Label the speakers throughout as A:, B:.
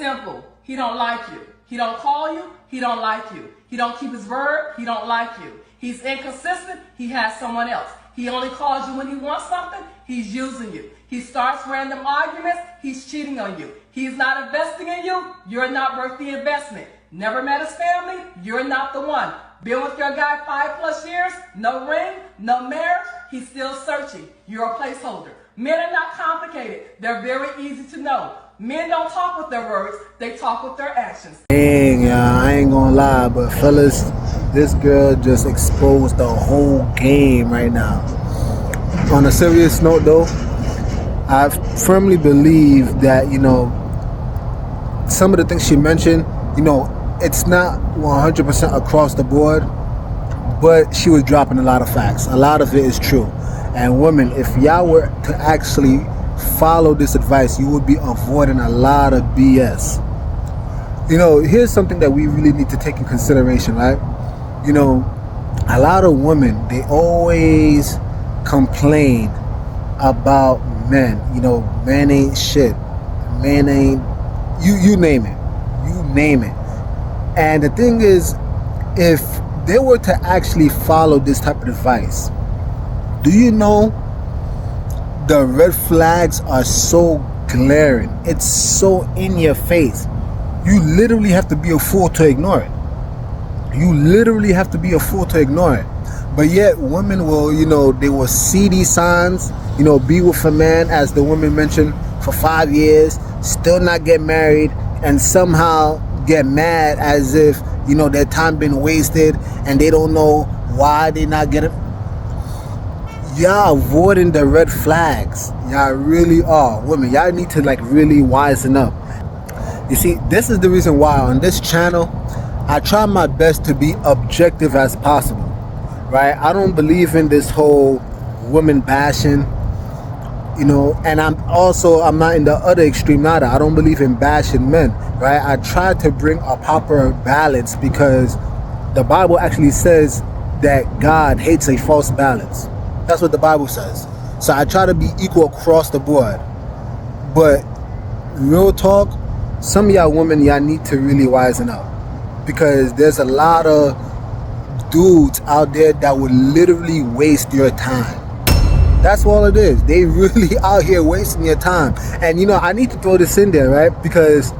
A: simple. He don't like you. He don't call you. He don't like you. He don't keep his word. He don't like you. He's inconsistent. He has someone else. He only calls you when he wants something. He's using you. He starts random arguments. He's cheating on you. He's not investing in you. You're not worth the investment. Never met his family. You're not the one. Been with your guy 5+ years. No ring. No marriage. He's still searching. You're a placeholder. Men are not complicated. They're very easy to know. Men don't talk with their words. They talk with their actions.
B: Dang, I ain't gonna lie, but fellas, this girl just exposed the whole game right now. On a serious note though, I firmly believe that, some of the things she mentioned, it's not 100% across the board, but she was dropping a lot of facts. A lot of it is true. And women, if y'all were to actually follow this advice, you would be avoiding a lot of BS. Here's something that we really need to take in consideration, right? A lot of women, they always complain about men. Men ain't shit. Men ain't, you name it. You name it. And the thing is, if they were to actually follow this type of advice, do you know the red flags are so glaring? It's so in your face. You literally have to be a fool to ignore it. You literally have to be a fool to ignore it. But yet women will, they will see these signs, be with a man, as the woman mentioned, for 5 years, still not get married, and somehow get mad as if, their time been wasted and they don't know why they not getting. Y'all avoiding the red flags. Y'all really are. Women, y'all need to really wisen up. You see, this is the reason why on this channel I try my best to be objective as possible, right? I don't believe in this whole woman bashing, and I'm not in the other extreme either. I don't believe in bashing men, right? I try to bring a proper balance because the Bible actually says that God hates a false balance. That's what the Bible says. So I try to be equal across the board. But real talk, some of y'all women, y'all need to really wisen up, because there's a lot of dudes out there that would literally waste your time. That's all it is. They really out here wasting your time. And I need to throw this in there, right? Because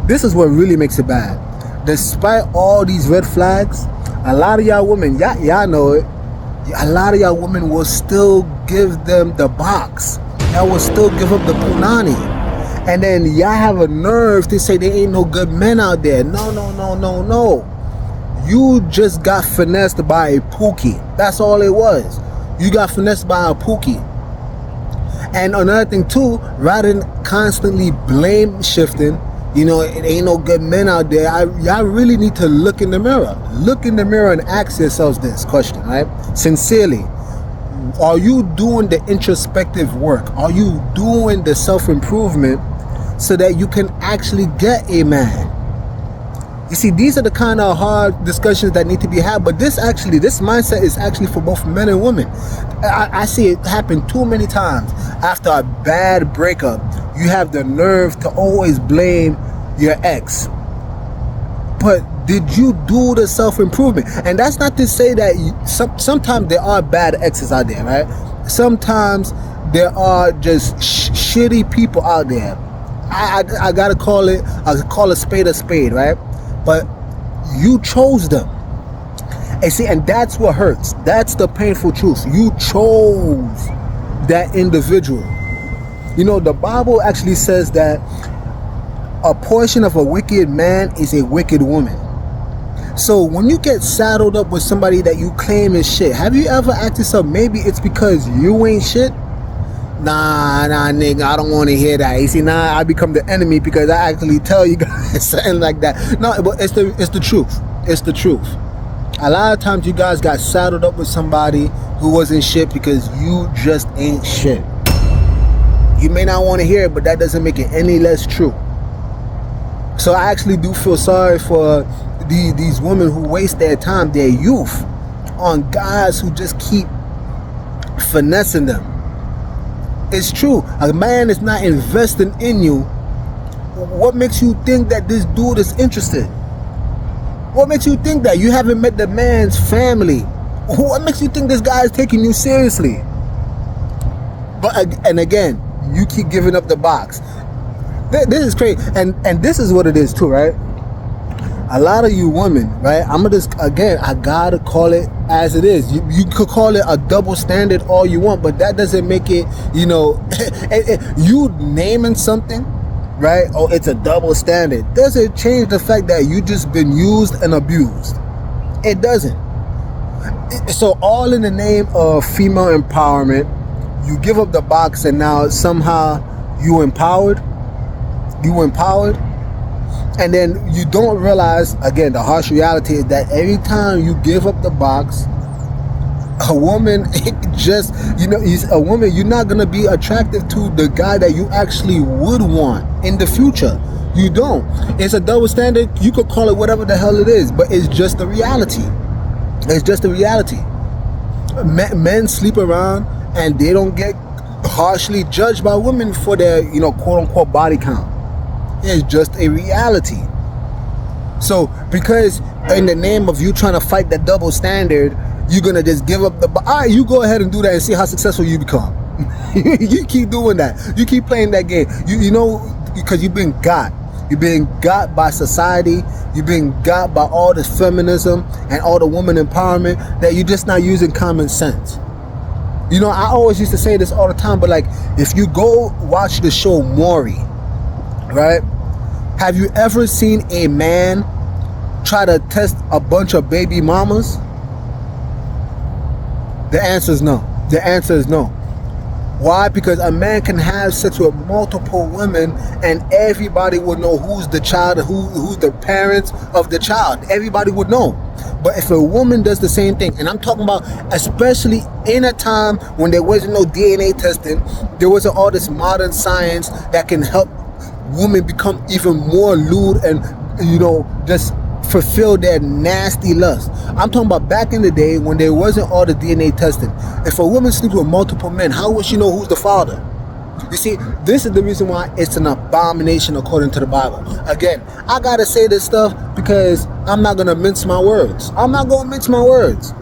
B: this is what really makes it bad. Despite all these red flags, a lot of y'all women, y'all know it, a lot of y'all women will still give them the box. Y'all will still give up the punani. And then y'all have a nerve to say there ain't no good men out there. No. You just got finessed by a pookie. That's all it was. You got finessed by a pookie. And another thing too, rather than constantly blame shifting, it ain't no good men out there, y'all really need to look in the mirror. Look in the mirror and ask yourselves this question, right? Sincerely, are you doing the introspective work? Are you doing the self-improvement so that you can actually get a man? You see, these are the kind of hard discussions that need to be had, but this mindset is actually for both men and women. I see it happen too many times. After a bad breakup, you have the nerve to always blame your ex. But did you do the self-improvement? And that's not to say that sometimes there are bad exes out there, right? Sometimes there are just shitty people out there. I gotta call a spade, right? But you chose them. And see, and that's what hurts. That's the painful truth. You chose that individual. The Bible actually says that a portion of a wicked man is a wicked woman. So when you get saddled up with somebody that you claim is shit, have you ever asked yourself, maybe it's because you ain't shit? Nah, nigga, I don't want to hear that. You see, now I become the enemy because I actually tell you guys something like that. No, but it's the truth. It's the truth. A lot of times you guys got saddled up with somebody who wasn't shit because you just ain't shit. You may not want to hear it, but that doesn't make it any less true. So I actually do feel sorry for these women who waste their time, their youth, on guys who just keep finessing them. It's true. A man is not investing in you What makes you think that this dude is interested? What makes you think that? You haven't met the man's family. What makes you think this guy is taking you seriously? And again, you keep giving up the box. This is crazy, and this is what it is too, right? A lot of you women, right? I'm gonna just, again, I gotta call it as it is. You could call it a double standard all you want, but that doesn't make it, you know, you naming something, right? Oh, it's a double standard. Doesn't change the fact that you just been used and abused. It doesn't. So all in the name of female empowerment, you give up the box and now somehow you empowered. And then you don't realize, again, the harsh reality is that every time you give up the box, a woman, just, you know, a woman, you're not going to be attractive to the guy that you actually would want in the future. You don't. It's a double standard. You could call it whatever the hell it is, but it's just the reality. It's just the reality. Men sleep around and they don't get harshly judged by women for their, you know, quote unquote body count. It's just a reality. So because in the name of you trying to fight that double standard, you're gonna just give up the, all right, you go ahead and do that and see how successful you become. You keep doing that. You keep playing that game. You know, because you've been got. You've been got by society. You've been got by all this feminism and all the woman empowerment that you're just not using common sense. You know, I always used to say this all the time, but like, if you go watch the show Maury, right? Have you ever seen a man try to test a bunch of baby mamas? The answer is no. The answer is no. Why? Because a man can have sex with multiple women and everybody would know who's the child and who's the parents of the child. Everybody would know. But if a woman does the same thing, and I'm talking about especially in a time when there wasn't no DNA testing, there wasn't all this modern science that can help women become even more lewd and, you know, just fulfill their nasty lust. I'm talking about back in the day when there wasn't all the DNA testing. If a woman sleeps with multiple men, how would she know who's the father? You see, this is the reason why it's an abomination according to the Bible. Again, I gotta say this stuff because I'm not gonna mince my words. I'm not gonna mince my words.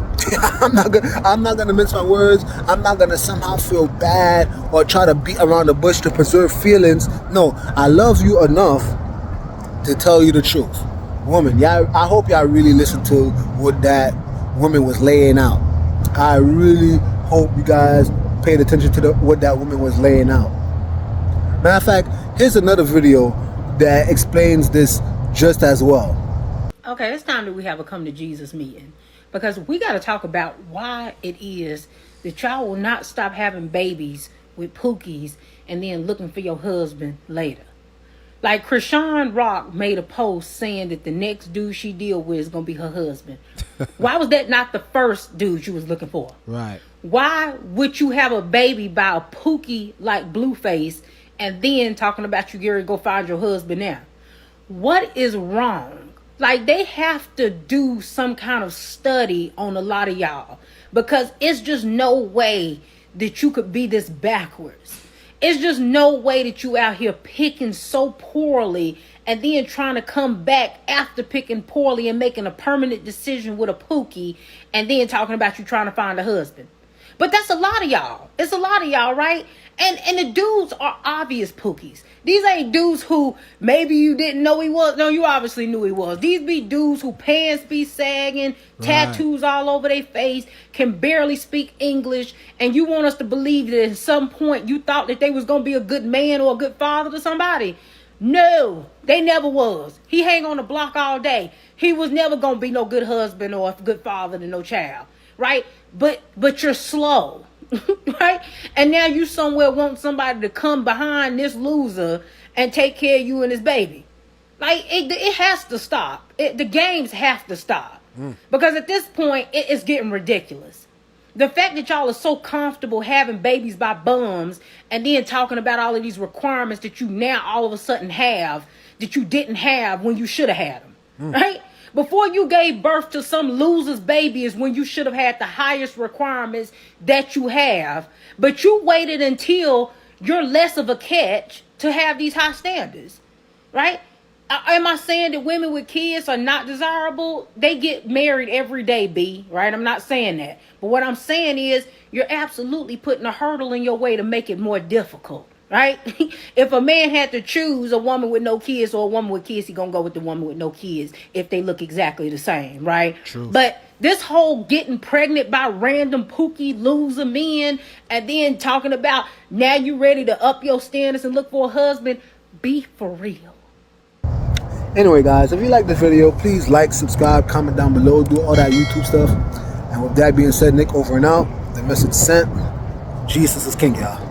B: I'm not gonna mince my words. I'm not gonna somehow feel bad or try to beat around the bush to preserve feelings. No, I love you enough to tell you the truth. Woman, y'all, I hope y'all really listened to what that woman was laying out. I really hope you guys paid attention to what that woman was laying out. Matter of fact, here's another video that explains this just as well.
C: Okay, it's time that we have a come to Jesus meeting, because we got to talk about why it is that y'all will not stop having babies with pookies and then looking for your husband later. Like Krishan Rock made a post saying that the next dude she deal with is going to be her husband. Why was that not the first dude you was looking for?
D: Right.
C: Why would you have a baby by a pookie like Blueface and then talking about you, Gary, go find your husband now? What is wrong? Like, they have to do some kind of study on a lot of y'all, because it's just no way that you could be this backwards. It's just no way that you out here picking so poorly and then trying to come back after picking poorly and making a permanent decision with a pookie and then talking about you trying to find a husband. But that's a lot of y'all. It's a lot of y'all, right? And the dudes are obvious pookies. These ain't dudes who maybe you didn't know he was. No, you obviously knew he was. These be dudes who pants be sagging, tattoos all over their face, can barely speak English, and you want us to believe that at some point you thought that they was going to be a good man or a good father to somebody. No, they never was. He hang on the block all day. He was never going to be no good husband or a good father to no child, right? But you're slow. Right? And now you somewhere want somebody to come behind this loser and take care of you and his baby. Like, it has to stop. The games have to stop. Because at this point, it's getting ridiculous. The fact that y'all are so comfortable having babies by bums and then talking about all of these requirements that you now all of a sudden have that you didn't have when you should have had them. Right? Before you gave birth to some loser's baby is when you should have had the highest requirements that you have. But you waited until you're less of a catch to have these high standards. right? Am I saying that women with kids are not desirable? They get married every day, B, right? I'm not saying that. But what I'm saying is you're absolutely putting a hurdle in your way to make it more difficult, right? If a man had to choose a woman with no kids or a woman with kids, he gonna go with the woman with no kids if they look exactly the same, right?
B: True.
C: But this whole getting pregnant by random pookie loser men and then talking about now you ready to up your standards and look for a husband, be for real.
B: Anyway, guys, if you like this video, please like, subscribe, comment down below, do all that YouTube stuff. And with that being said, Nick over and out. The message sent. Jesus is king, y'all.